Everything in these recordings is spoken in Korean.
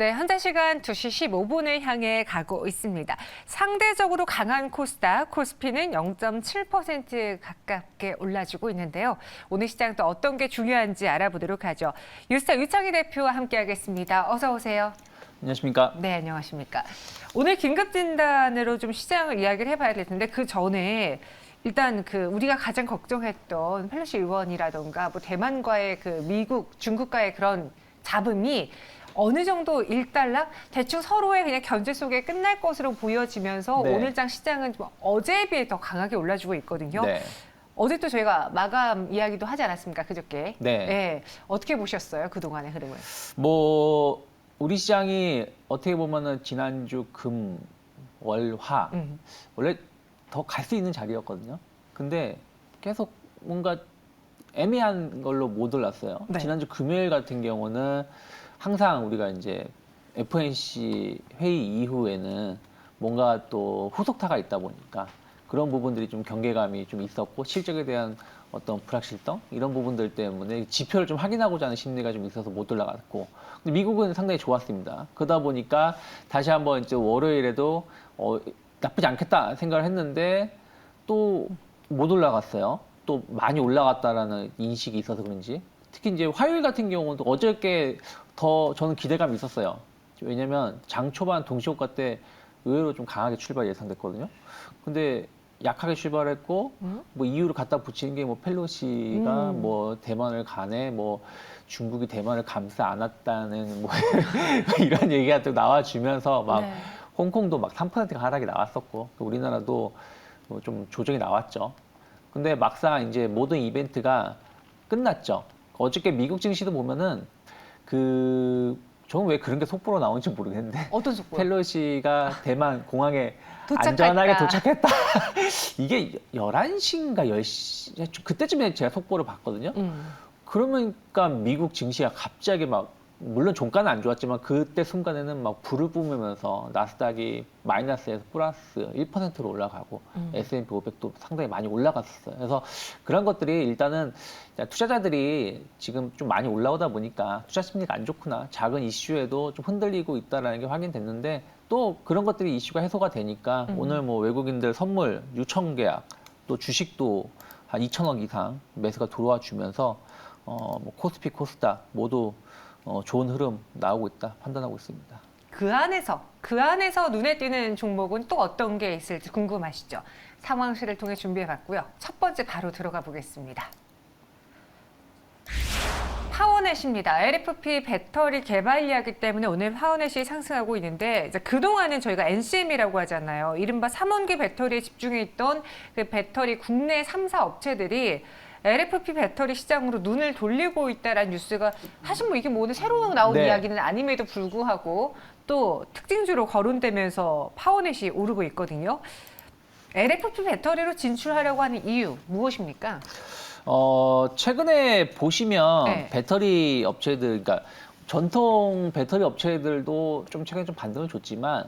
네, 현재 시간 2시 15분을 향해 가고 있습니다. 상대적으로 강한 코스닥, 코스피는 0.7% 가깝게 올라주고 있는데요. 오늘 시장 또 어떤 게 중요한지 알아보도록 하죠. 유스타 유창희 대표와 함께하겠습니다. 어서 오세요. 안녕하십니까? 네, 안녕하십니까. 오늘 긴급 진단으로 좀 시장을 이야기를 해봐야 될 텐데 그 전에 일단 우리가 가장 걱정했던 펠로시 의원이라던가 뭐 대만과의 미국, 중국과의 그런 잡음이 어느 정도 일단락 대충 서로의 그냥 견제 속에 끝날 것으로 보여지면서 네. 오늘장 시장은 좀 어제에 비해 더 강하게 올라주고 있거든요. 네. 어제 또 저희가 마감 이야기도 하지 않았습니까? 그저께. 네. 네. 어떻게 보셨어요? 그동안의 흐름을. 뭐 우리 시장이 어떻게 보면은 지난주 금, 월, 화 원래 더 갈 수 있는 자리였거든요. 근데 계속 뭔가 애매한 걸로 못 올랐어요. 네. 지난주 금요일 같은 경우는 항상 우리가 이제 FOMC 회의 이후에는 뭔가 또 후속타가 있다 보니까 그런 부분들이 좀 경계감이 좀 있었고 실적에 대한 어떤 불확실성 이런 부분들 때문에 지표를 좀 확인하고자 하는 심리가 좀 있어서 못 올라갔고 근데 미국은 상당히 좋았습니다. 그러다 보니까 다시 한번 이제 월요일에도 나쁘지 않겠다 생각을 했는데 또 못 올라갔어요. 또 많이 올라갔다라는 인식이 있어서 그런지 특히 이제 화요일 같은 경우는 어저께 더 저는 기대감이 있었어요. 왜냐면 장 초반 동시호가 때 의외로 좀 강하게 출발 예상됐거든요. 근데 약하게 출발했고 뭐 이유를 갖다 붙이는 게 뭐 펠로시가 뭐 대만을 가네 뭐 중국이 대만을 감싸 안았다는 뭐 이런 얘기가 또 나와주면서 막 네. 홍콩도 막 3%가 하락이 나왔었고 우리나라도 좀 조정이 나왔죠. 근데 막상 이제 모든 이벤트가 끝났죠. 어저께 미국 증시도 보면은 저는 왜 그런 게 속보로 나오는지 모르겠는데 어떤 속보요? 펠로시가 대만 공항에 도착했다. 안전하게 도착했다. 이게 11시인가 10시 그때쯤에 제가 속보를 봤거든요. 그러니까 미국 증시가 갑자기 막 물론 종가는 안 좋았지만 그때 순간에는 막 불을 뿜으면서 나스닥이 마이너스에서 플러스 1%로 올라가고 S&P 500도 상당히 많이 올라갔었어요. 그래서 그런 것들이 일단은 투자자들이 지금 좀 많이 올라오다 보니까 투자 심리가 안 좋구나. 작은 이슈에도 좀 흔들리고 있다는 게 확인됐는데 또 그런 것들이 이슈가 해소가 되니까 오늘 뭐 외국인들 선물 6천 계약 또 주식도 한 2천억 이상 매수가 들어와 주면서 뭐 코스피 코스닥 모두 좋은 흐름 나오고 있다 판단하고 있습니다. 그 안에서 눈에 띄는 종목은 또 어떤 게 있을지 궁금하시죠? 상황실을 통해 준비해봤고요. 첫 번째 바로 들어가 보겠습니다. 파워넷입니다. LFP 배터리 개발 이야기 때문에 오늘 파워넷이 상승하고 있는데 이제 그동안은 저희가 NCM이라고 하잖아요. 이른바 3원기 배터리에 집중해 있던 그 배터리 국내 3사 업체들이 LFP 배터리 시장으로 눈을 돌리고 있다라는 뉴스가 사실 뭐 이게 뭐 오늘 새로 나온 네. 이야기는 아님에도 불구하고 또 특징주로 거론되면서 파워넷이 오르고 있거든요. LFP 배터리로 진출하려고 하는 이유 무엇입니까? 최근에 보시면 네. 배터리 업체들, 그러니까 전통 배터리 업체들도 좀 최근에 좀 반등을 줬지만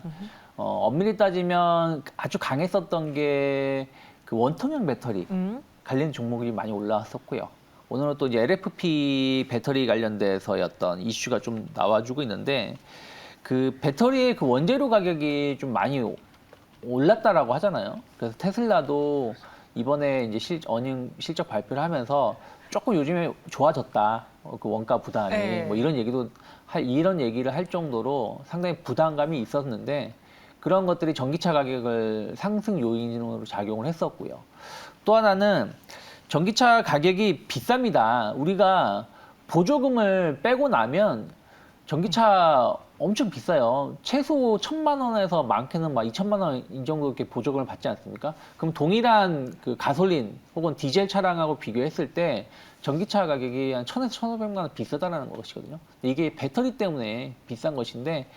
엄밀히 따지면 아주 강했었던 게 그 원통형 배터리 관련 종목이 많이 올라왔었고요. 오늘은 또 이제 LFP 배터리 관련돼서였던 이슈가 좀 나와주고 있는데 그 배터리의 그 원재료 가격이 좀 많이 올랐다라고 하잖아요. 그래서 테슬라도 이번에 이제 어닝 실적 발표를 하면서 조금 요즘에 좋아졌다. 그 원가 부담이 네. 뭐 이런 얘기를 할 정도로 상당히 부담감이 있었는데 그런 것들이 전기차 가격을 상승 요인으로 작용을 했었고요. 또 하나는 전기차 가격이 비쌉니다. 우리가 보조금을 빼고 나면 전기차 엄청 비싸요. 최소 1,000만 원에서 많게는 막 2천만 원 이 정도 이렇게 보조금을 받지 않습니까? 그럼 동일한 그 가솔린 혹은 디젤 차량하고 비교했을 때 전기차 가격이 한 1,000에서 1,500만 원 비싸다라는 것이거든요. 이게 배터리 때문에 비싼 것인데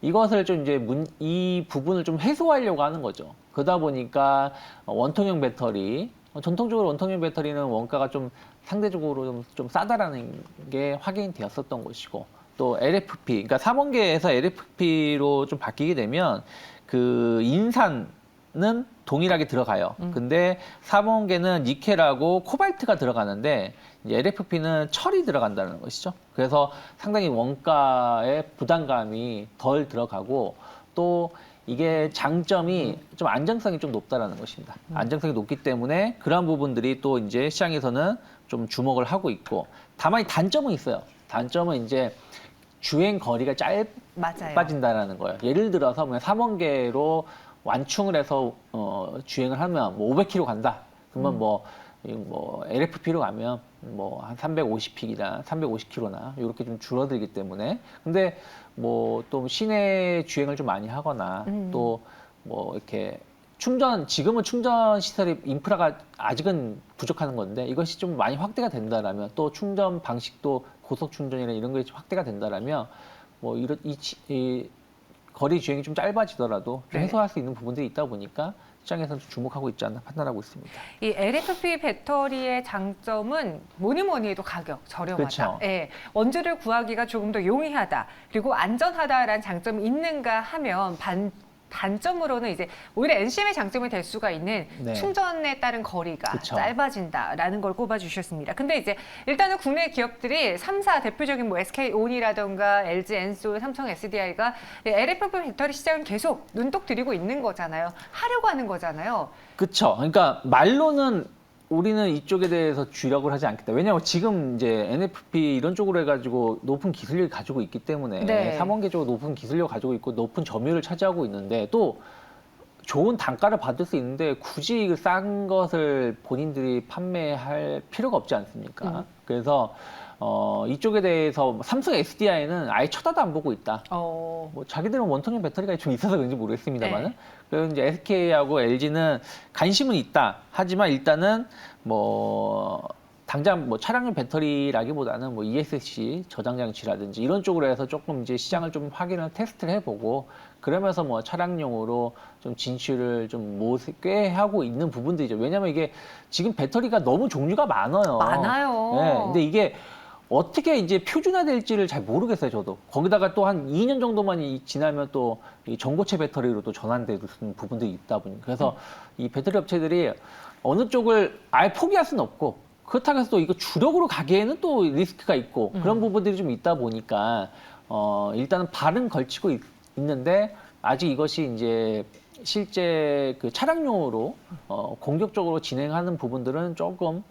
이것을 좀 이제 이 부분을 좀 해소하려고 하는 거죠. 그러다 보니까 원통형 배터리 전통적으로 원통형 배터리는 원가가 좀 상대적으로 좀 싸다라는 게 확인되었었던 것이고 또 LFP, 그러니까 3원계에서 LFP로 좀 바뀌게 되면 그 인산은 동일하게 들어가요. 근데 3원계는 니켈하고 코발트가 들어가는데 이제 LFP는 철이 들어간다는 것이죠. 그래서 상당히 원가의 부담감이 덜 들어가고 또 이게 장점이 좀 안정성이 좀 높다라는 것입니다. 안정성이 높기 때문에 그러한 부분들이 또 이제 시장에서는 좀 주목을 하고 있고 다만 이 단점은 있어요. 단점은 이제 주행 거리가 맞아요. 짧아진다라는 거예요. 예를 들어서 그냥 3원계로 완충을 해서 주행을 하면 뭐 500km 간다. 그러면 뭐 LFP로 가면 뭐 한 350픽이나 350km나 이렇게 좀 줄어들기 때문에 근데 뭐 또 시내 주행을 좀 많이 하거나 또 뭐 이렇게 지금은 충전 시설이 인프라가 아직은 부족한 건데 이것이 좀 많이 확대가 된다라면 또 충전 방식도 고속 충전이나 이런 것이 확대가 된다라면 뭐 이 거리 주행이 좀 짧아지더라도 좀 네. 해소할 수 있는 부분들이 있다 보니까 시장에서는 좀 주목하고 있지 않나 판단하고 있습니다. 이 LFP 배터리의 장점은 뭐니 해도 가격 저렴하다. 그렇죠. 예, 원재를 구하기가 조금 더 용이하다. 그리고 안전하다라는 장점이 있는가 하면 단점으로는 이제 오히려 NCM의 장점이 될 수가 있는 네. 충전에 따른 거리가 그쵸. 짧아진다라는 걸 꼽아주셨습니다. 근데 이제 일단은 국내 기업들이 3사 대표적인 뭐 SK온이라던가 LG 엔솔, 삼성 SDI가 LFP 배터리 시장을 계속 눈독 들이고 있는 거잖아요. 하려고 하는 거잖아요. 그렇죠. 그러니까 말로는 우리는 이쪽에 대해서 주력을 하지 않겠다. 왜냐하면 지금 이제 NFP 이런 쪽으로 해가지고 높은 기술력을 가지고 있기 때문에 네. 3원계 쪽으로 높은 기술력을 가지고 있고 높은 점유율을 차지하고 있는데 또 좋은 단가를 받을 수 있는데 굳이 그 싼 것을 본인들이 판매할 필요가 없지 않습니까? 그래서 이쪽에 대해서 삼성 SDI는 아예 쳐다도 안 보고 있다. 뭐 자기들은 원통형 배터리가 좀 있어서 그런지 모르겠습니다만은 네. 그리고 이제 SK하고 LG는 관심은 있다. 하지만 일단은 뭐 당장 뭐 차량용 배터리라기보다는 뭐 ESC 저장 장치라든지 이런 쪽으로 해서 조금 이제 시장을 좀 확인을 테스트를 해보고 그러면서 뭐 차량용으로 좀 진출을 좀 꽤 하고 있는 부분들이죠. 왜냐면 이게 지금 배터리가 너무 종류가 많아요. 많아요. 네, 근데 이게 어떻게 이제 표준화될지를 잘 모르겠어요, 저도. 거기다가 또 한 2년 정도만 지나면 또 이 전고체 배터리로 또 전환되는 부분들이 있다 보니. 그래서 이 배터리 업체들이 어느 쪽을 아예 포기할 수는 없고, 그렇다고 해서 또 이거 주력으로 가기에는 또 리스크가 있고, 그런 부분들이 좀 있다 보니까, 일단은 발은 걸치고 있는데, 아직 이것이 이제 실제 그 차량용으로, 공격적으로 진행하는 부분들은 조금,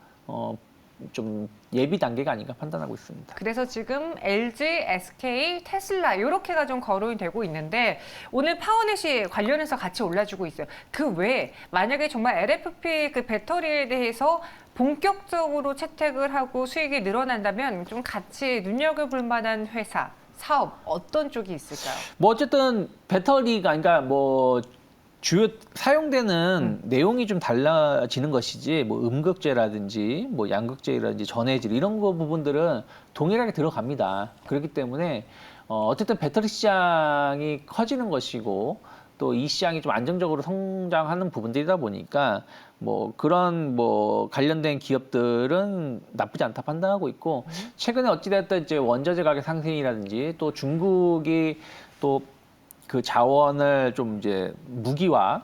좀 예비 단계가 아닌가 판단하고 있습니다. 그래서 지금 LG, SK, 테슬라 이렇게가 좀 거론이 되고 있는데 오늘 파워넷이 관련해서 같이 올라주고 있어요. 그 외에 만약에 정말 LFP 그 배터리에 대해서 본격적으로 채택을 하고 수익이 늘어난다면 좀 같이 눈여겨볼 만한 회사, 사업 어떤 쪽이 있을까요? 뭐 어쨌든 배터리가 그러니까 뭐 주요 사용되는 내용이 좀 달라지는 것이지 뭐 음극재라든지 뭐 양극재라든지 전해질 이런 거 부분들은 동일하게 들어갑니다. 그렇기 때문에 어쨌든 배터리 시장이 커지는 것이고 또 이 시장이 좀 안정적으로 성장하는 부분들이다 보니까 뭐 그런 뭐 관련된 기업들은 나쁘지 않다 판단하고 있고 최근에 어찌됐든 이제 원자재 가격 상승이라든지 또 중국이 또 그 자원을 좀 이제 무기화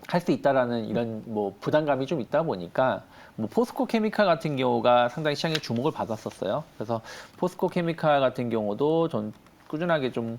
할 수 있다라는 이런 뭐 부담감이 좀 있다 보니까 뭐 포스코 케미칼 같은 경우가 상당히 시장에 주목을 받았었어요. 그래서 포스코 케미칼 같은 경우도 전 꾸준하게 좀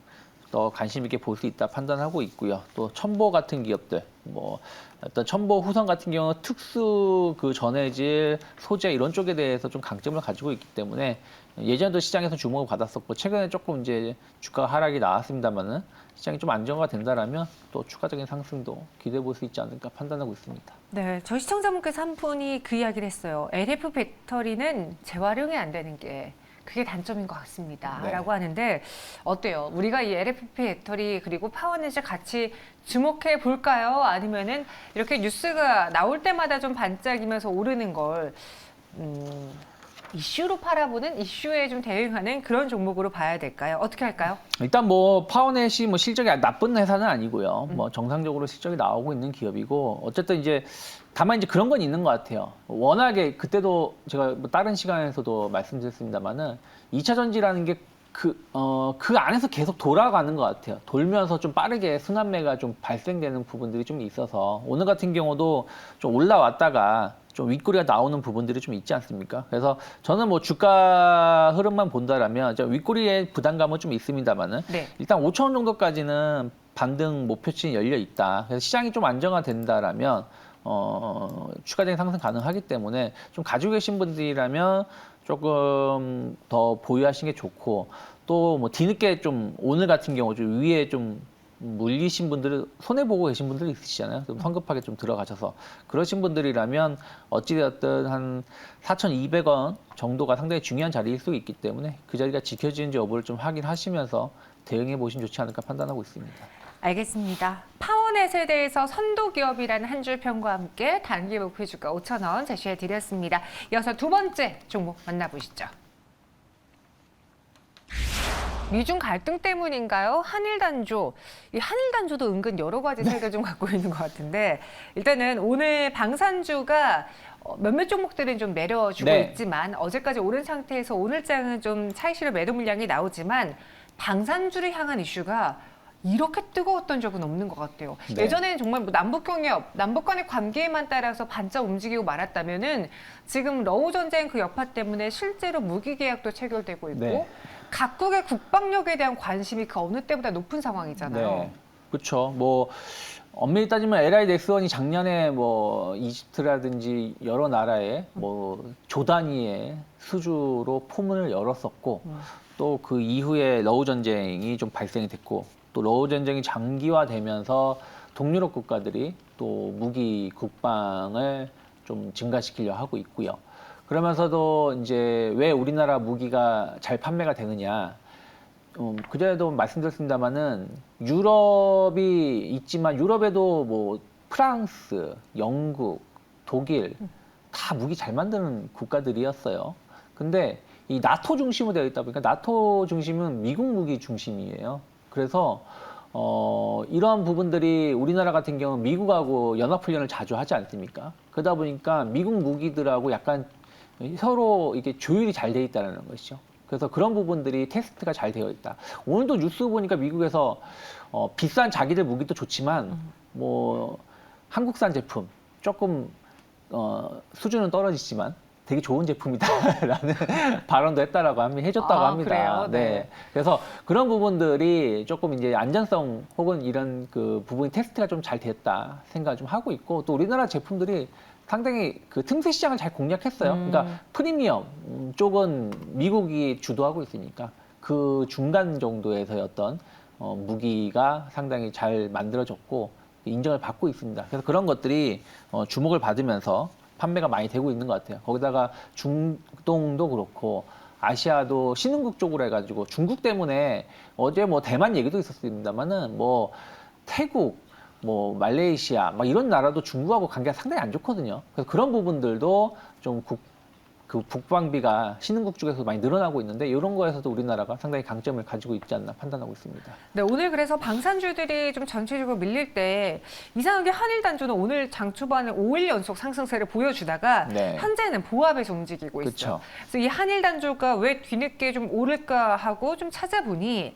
더 관심 있게 볼 수 있다 판단하고 있고요. 또 첨보 같은 기업들, 뭐 어떤 첨보 후성 같은 경우 특수 그 전해질 소재 이런 쪽에 대해서 좀 강점을 가지고 있기 때문에 예전에도 시장에서 주목을 받았었고 최근에 조금 이제 주가 하락이 나왔습니다만은 시장이 좀 안정화가 된다라면 또 추가적인 상승도 기대해 볼 수 있지 않을까 판단하고 있습니다. 네, 저희 시청자분께서 한 분이 그 이야기를 했어요. LF 배터리는 재활용이 안 되는 게 그게 단점인 것 같습니다. 네. 라고 하는데 어때요? 우리가 이 LFP 배터리 그리고 파워넷을 같이 주목해 볼까요? 아니면은 이렇게 뉴스가 나올 때마다 좀 반짝이면서 오르는 걸 이슈로 팔아보는 이슈에 좀 대응하는 그런 종목으로 봐야 될까요? 어떻게 할까요? 일단 뭐 파워넷이 뭐 실적이 나쁜 회사는 아니고요. 뭐 정상적으로 실적이 나오고 있는 기업이고 어쨌든 이제 다만 이제 그런 건 있는 것 같아요. 워낙에 그때도 제가 뭐 다른 시간에서도 말씀드렸습니다만은 2차 전지라는 게 그 안에서 계속 돌아가는 것 같아요. 돌면서 좀 빠르게 순환매가 좀 발생되는 부분들이 좀 있어서 오늘 같은 경우도 좀 올라왔다가 좀 윗꼬리가 나오는 부분들이 좀 있지 않습니까? 그래서 저는 뭐 주가 흐름만 본다라면 윗꼬리의 부담감은 좀 있습니다만은 네. 일단 5천 원 정도까지는 반등 목표치는 열려 있다. 그래서 시장이 좀 안정화된다라면 추가적인 상승 가능하기 때문에 좀 가지고 계신 분들이라면 조금 더 보유하시는 게 좋고 또 뭐 뒤늦게 좀 오늘 같은 경우 좀 위에 좀 물리신 분들은 손해 보고 계신 분들이 있으시잖아요. 좀 성급하게 좀 들어가셔서 그러신 분들이라면 어찌되었든 한 4,200원 정도가 상당히 중요한 자리일 수 있기 때문에 그 자리가 지켜지는지 여부를 좀 확인하시면서 대응해 보시면 좋지 않을까 판단하고 있습니다. 알겠습니다. 파워넷에 대해서 선도 기업이라는 한 줄 평과 함께 단기 목표 주가 5,000원 제시해 드렸습니다. 이어서 두 번째 종목 만나보시죠. 미중 갈등 때문인가요? 한일단조. 이 한일단조도 은근 여러 가지 색을 좀 갖고 있는 것 같은데 일단은 오늘 방산주가 몇몇 종목들은 좀 내려주고 네. 있지만 어제까지 오른 상태에서 오늘장은 좀 차익실현 매도 물량이 나오지만 방산주를 향한 이슈가 이렇게 뜨거웠던 적은 없는 것 같아요. 네. 예전에는 정말 뭐 남북경협, 남북 간의 관계에만 따라서 반짝 움직이고 말았다면은 지금 러우 전쟁 그 여파 때문에 실제로 무기 계약도 체결되고 있고 네. 각국의 국방력에 대한 관심이 그 어느 때보다 높은 상황이잖아요. 네. 그렇죠. 뭐 엄밀히 따지면 LI 넥스원이 작년에 뭐 이집트라든지 여러 나라에 뭐 조 단위의 수주로 포문을 열었었고 또 그 이후에 러우 전쟁이 좀 발생이 됐고 또 러우 전쟁이 장기화되면서 동유럽 국가들이 또 무기 국방을 좀 증가시키려 하고 있고요. 그러면서도 이제 왜 우리나라 무기가 잘 판매가 되느냐? 그전에도 말씀드렸습니다만은 유럽이 있지만 유럽에도 뭐 프랑스, 영국, 독일 다 무기 잘 만드는 국가들이었어요. 근데 이 나토 중심으로 되어 있다 보니까 나토 중심은 미국 무기 중심이에요. 그래서 이러한 부분들이 우리나라 같은 경우는 미국하고 연합훈련을 자주 하지 않습니까? 그러다 보니까 미국 무기들하고 약간 서로 이게 조율이 잘 돼 있다는 것이죠. 그래서 그런 부분들이 테스트가 잘 되어 있다. 오늘도 뉴스 보니까 미국에서 비싼 자기들 무기도 좋지만 뭐 한국산 제품 조금 수준은 떨어지지만 되게 좋은 제품이다라는 발언도 해줬다고 합니다. 그래요? 네. 네. 그래서 그런 부분들이 조금 이제 안전성 혹은 이런 그 부분이 테스트가 좀 잘 됐다 생각을 좀 하고 있고 또 우리나라 제품들이 상당히 그 틈새 시장을 잘 공략했어요. 그러니까 프리미엄 쪽은 미국이 주도하고 있으니까 그 중간 정도에서의 어떤 무기가 상당히 잘 만들어졌고 인정을 받고 있습니다. 그래서 그런 것들이 주목을 받으면서 판매가 많이 되고 있는 것 같아요. 거기다가 중동도 그렇고 아시아도 신흥국 쪽으로 해가지고 중국 때문에 어제 뭐 대만 얘기도 있었습니다만은 뭐 태국 뭐 말레이시아 막 이런 나라도 중국하고 관계가 상당히 안 좋거든요. 그래서 그런 부분들도 좀 그 국방비가 신흥국 쪽에서 많이 늘어나고 있는데 이런 거에서도 우리나라가 상당히 강점을 가지고 있지 않나 판단하고 있습니다. 네, 오늘 그래서 방산주들이 좀 전체적으로 밀릴 때 이상하게 한일단조는 오늘 장 초반에 5일 연속 상승세를 보여주다가 네. 현재는 보합에서 움직이고 있어요. 그쵸. 그래서 이 한일단조가 왜 뒤늦게 좀 오를까 하고 좀 찾아보니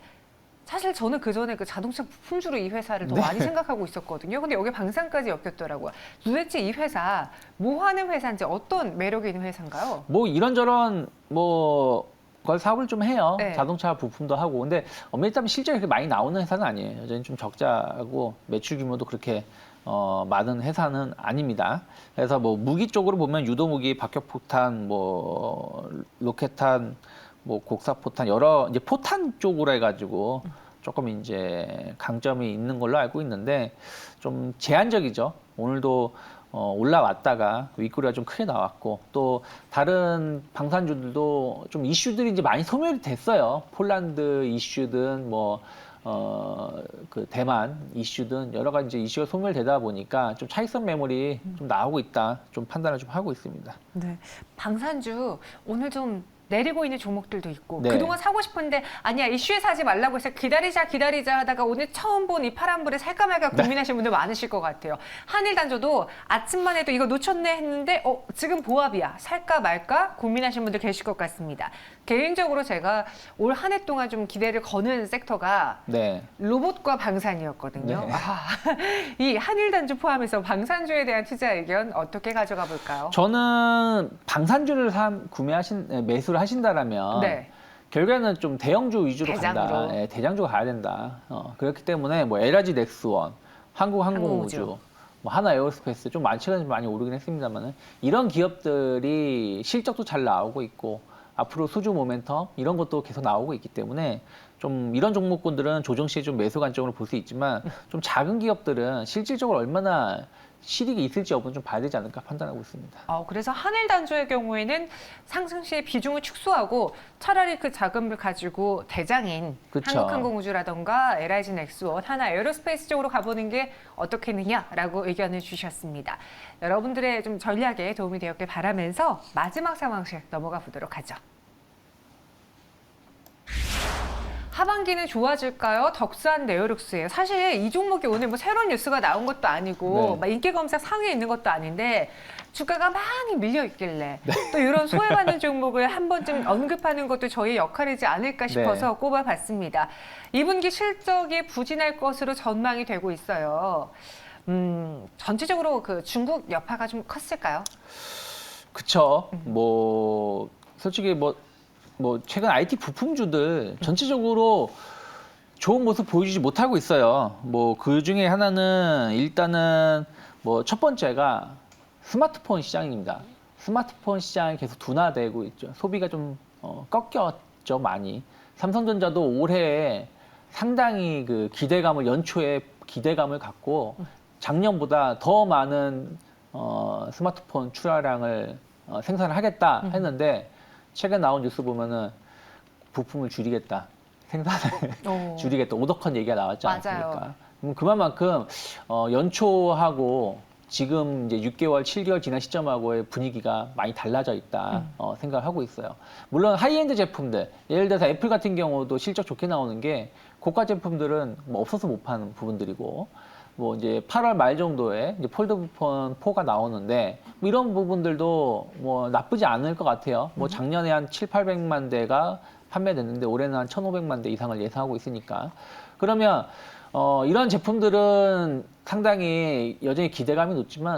사실 저는 그전에 그 자동차 부품주로 이 회사를 더 많이 생각하고 있었거든요. 근데 여기 방산까지 엮였더라고요. 도대체 이 회사 뭐 하는 회사인지 어떤 매력이 있는 회사인가요? 뭐 이런저런 뭐 걸 사업을 좀 해요. 네. 자동차 부품도 하고. 근데 엄밀히 따면 실적이 그렇게 많이 나오는 회사는 아니에요. 여전히 좀 적자하고 매출 규모도 그렇게 많은 회사는 아닙니다. 그래서 뭐 무기 쪽으로 보면 유도 무기, 박격포탄, 뭐 로켓탄, 뭐 곡사포탄 여러 이제 포탄 쪽으로 해가지고 조금 이제 강점이 있는 걸로 알고 있는데 좀 제한적이죠. 오늘도 올라왔다가 윗꼬리가 좀 크게 나왔고 또 다른 방산주들도 좀 이슈들이 이제 많이 소멸이 됐어요. 폴란드 이슈든 뭐 그 대만 이슈든 여러 가지 이제 이슈가 소멸되다 보니까 좀 차익성 매물이 좀 나오고 있다. 좀 판단을 좀 하고 있습니다. 네, 방산주 오늘 좀 내리고 있는 종목들도 있고 네. 그동안 사고 싶은데 아니야 이슈에 사지 말라고 해서 기다리자 하다가 오늘 처음 본 이 파란불에 살까 말까 고민하시는 분들 많으실 것 같아요. 한일단조도 아침만 해도 이거 놓쳤네 했는데 지금 보합이야 살까 말까 고민하시는 분들 계실 것 같습니다. 개인적으로 제가 올 한 해 동안 좀 기대를 거는 섹터가 네. 로봇과 방산이었거든요. 네. 이 한일단조 포함해서 방산주에 대한 투자 의견 어떻게 가져가 볼까요? 저는 방산주를 매수를 하신다라면 네. 결국에는 좀 대형주 위주로 대장으로. 간다. 예, 대장주가 가야 된다. 그렇기 때문에 뭐 LG 넥스원, 한국항공우주, 항공우주. 뭐 하나에어로스페이스 좀 최근에 많이 오르긴 했습니다만은 이런 기업들이 실적도 잘 나오고 있고 앞으로 수주 모멘텀 이런 것도 계속 나오고 있기 때문에 좀 이런 종목군들은 조정 시에 좀 매수 관점으로 볼 수 있지만 좀 작은 기업들은 실질적으로 얼마나 실익이 있을지 여부는 좀 봐야 되지 않을까 판단하고 있습니다. 그래서 한일단조의 경우에는 상승 시에 비중을 축소하고 차라리 그 자금을 가지고 대장인 그쵸. 한국항공우주라던가 LIG 넥스원, 하나에어로스페이스 쪽으로 가보는 게 어떻겠느냐라고 의견을 주셨습니다. 여러분들의 좀 전략에 도움이 되었길 바라면서 마지막 상황실 넘어가 보도록 하죠. 하반기는 좋아질까요? 덕산 네오룩스예요. 사실 이 종목이 오늘 뭐 새로운 뉴스가 나온 것도 아니고 네. 막 인기 검색 상위에 있는 것도 아닌데 주가가 많이 밀려 있길래 또 이런 소외받는 종목을 한 번쯤 언급하는 것도 저희 역할이지 않을까 싶어서 꼽아봤습니다. 2분기 실적이 부진할 것으로 전망이 되고 있어요. 전체적으로 그 중국 여파가 좀 컸을까요? 그쵸. 뭐 솔직히 뭐 최근 IT 부품주들 전체적으로 좋은 모습 보여주지 못하고 있어요. 뭐 그 중에 하나는 일단은 뭐 첫 번째가 스마트폰 시장입니다. 스마트폰 시장이 계속 둔화되고 있죠. 소비가 좀 꺾였죠, 많이. 삼성전자도 올해 상당히 그 연초에 기대감을 갖고 작년보다 더 많은 스마트폰 출하량을 생산을 하겠다 했는데 최근 나온 뉴스 보면은 부품을 줄이겠다, 생산을 줄이겠다, 오더컨 얘기가 나왔지 않습니까? 맞아요. 그만큼 연초하고 지금 이제 6개월, 7개월 지난 시점하고의 분위기가 많이 달라져 있다 생각을 하고 있어요. 물론 하이엔드 제품들, 예를 들어서 애플 같은 경우도 실적 좋게 나오는 게 고가 제품들은 뭐 없어서 못 파는 부분들이고 뭐 이제 8월 말 정도에 이제 폴더폰 4가 나오는데 뭐 이런 부분들도 뭐 나쁘지 않을 것 같아요. 뭐 작년에 한 700~800만 대가 판매됐는데 올해는 한 1,500만 대 이상을 예상하고 있으니까 그러면 이런 제품들은 상당히 여전히 기대감이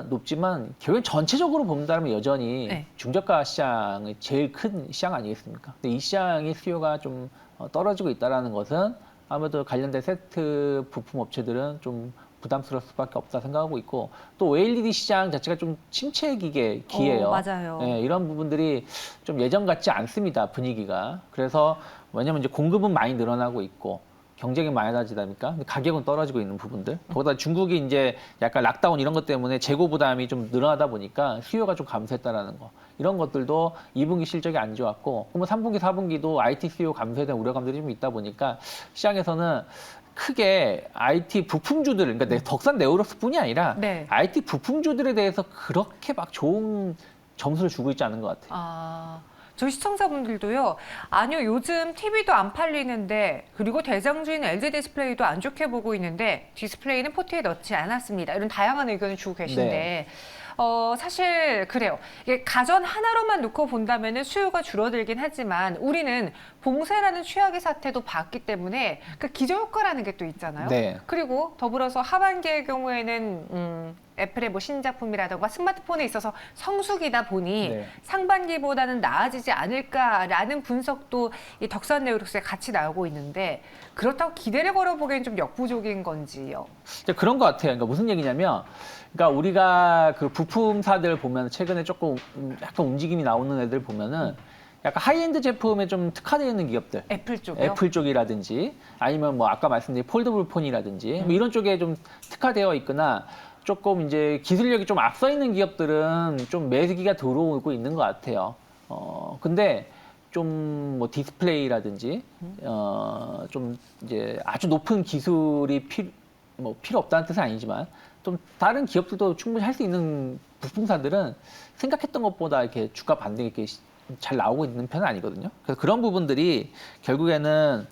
높지만 결국 전체적으로 본다면 여전히 네. 중저가 시장이 제일 큰 시장 아니겠습니까? 근데 이 시장의 수요가 좀 떨어지고 있다는 것은 아무래도 관련된 세트 부품 업체들은 좀 부담스러울 수밖에 없다 생각하고 있고 또 OLED 시장 자체가 좀 침체 기예요. 맞아요. 네, 이런 부분들이 좀 예전 같지 않습니다, 분위기가. 그래서 왜냐면 이제 공급은 많이 늘어나고 있고 경쟁이 많아지다 보니까 근데 가격은 떨어지고 있는 부분들. 거기다 중국이 이제 약간 락다운 이런 것 때문에 재고 부담이 좀 늘어나다 보니까 수요가 좀 감소했다라는 거. 이런 것들도 2분기 실적이 안 좋았고, 그러면 3분기, 4분기도 IT 수요 감소에 대한 우려감들이 좀 있다 보니까 시장에서는 크게 IT 부품주들, 그러니까 덕산 네오룩스뿐이 아니라 네. IT 부품주들에 대해서 그렇게 막 좋은 점수를 주고 있지 않은 것 같아요. 저희 시청자분들도요. 아니요, 요즘 TV도 안 팔리는데 그리고 대장주인 LG 디스플레이도 안 좋게 보고 있는데 디스플레이는 포트에 넣지 않았습니다. 이런 다양한 의견을 주고 계신데 네. 사실 그래요. 이게 가전 하나로만 놓고 본다면 수요가 줄어들긴 하지만 우리는 봉쇄라는 최악의 사태도 봤기 때문에 그 기저효과라는 게 또 있잖아요. 네. 그리고 더불어서 하반기의 경우에는 애플의 뭐 신작품이라든가 스마트폰에 있어서 성수기다 보니 네. 상반기보다는 나아지지 않을까라는 분석도 이 덕산 네오룩스에 같이 나오고 있는데 그렇다고 기대를 걸어보기엔 좀 역부족인 건지요. 그런 것 같아요. 그러니까 무슨 얘기냐면, 그러니까 우리가 그 부품사들 보면 최근에 조금 약간 움직임이 나오는 애들 보면은 약간 하이엔드 제품에 좀 특화되어 있는 기업들. 애플 쪽이요? 애플 쪽이라든지 아니면 뭐 아까 말씀드린 폴더블 폰이라든지 뭐 이런 쪽에 좀 특화되어 있거나 조금 이제 기술력이 좀 앞서 있는 기업들은 좀 매수기가 들어오고 있는 것 같아요. 근데 좀 뭐 디스플레이라든지 좀 이제 아주 높은 기술이 필요 없다는 뜻은 아니지만 좀 다른 기업들도 충분히 할 수 있는 부품사들은 생각했던 것보다 이렇게 주가 반등이 이렇게 잘 나오고 있는 편은 아니거든요. 그래서 그런 부분들이 결국에는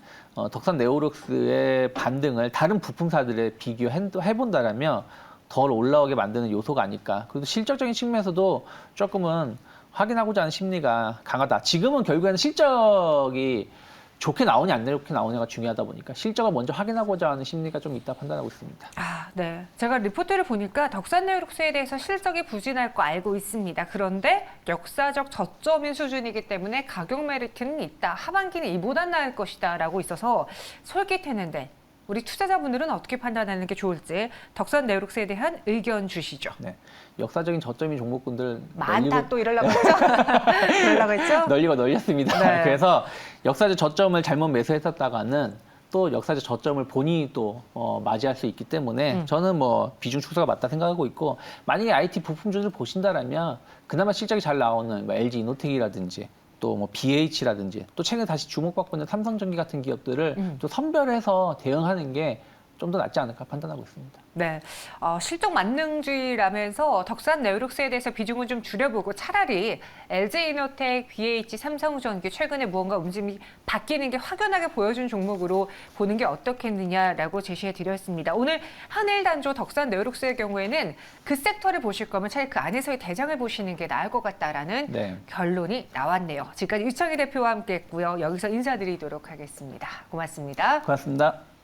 덕산 네오룩스의 반등을 다른 부품사들에 비교해본다라면 덜 올라오게 만드는 요소가 아닐까. 그리고 실적적인 측면에서도 조금은 확인하고자 하는 심리가 강하다. 지금은 결국에는 실적이 좋게 나오냐 안 좋게 나오냐가 중요하다 보니까 실적을 먼저 확인하고자 하는 심리가 좀 있다 판단하고 있습니다. 아, 네. 제가 리포트를 보니까 덕산네오룩스에 대해서 실적이 부진할 거 알고 있습니다. 그런데 역사적 저점인 수준이기 때문에 가격 메리트는 있다. 하반기는 이보다 나을 것이다 라고 있어서 솔깃했는데 우리 투자자분들은 어떻게 판단하는 게 좋을지 덕산네오룩스에 대한 의견 주시죠. 네. 역사적인 저점인 종목군들 많다 또 이러려고 했죠? 이러려고 했죠? 널리고 널렸습니다. 네. 그래서 역사적 저점을 잘못 매수했었다가는 또 역사적 저점을 본인이 또 맞이할 수 있기 때문에 저는 뭐 비중 축소가 맞다 생각하고 있고 만약에 IT 부품주를 보신다라면 그나마 실적이 잘 나오는 뭐 LG 이노텍이라든지 또 뭐 BH라든지 또 최근에 다시 주목받고 있는 삼성전기 같은 기업들을 또 선별해서 대응하는 게 좀 더 낫지 않을까 판단하고 있습니다. 네, 실적 만능주의라면서 덕산네오룩스에 대해서 비중을 좀 줄여보고 차라리 LG이노텍, BH, 삼성전기 최근에 무언가 움직임이 바뀌는 게 확연하게 보여준 종목으로 보는 게 어떻겠느냐라고 제시해드렸습니다. 오늘 한일단조, 덕산네오룩스의 경우에는 그 섹터를 보실 거면 차라리 그 안에서의 대장을 보시는 게 나을 것 같다라는 네. 결론이 나왔네요. 지금까지 유창희 대표와 함께했고요. 여기서 인사드리도록 하겠습니다. 고맙습니다. 고맙습니다.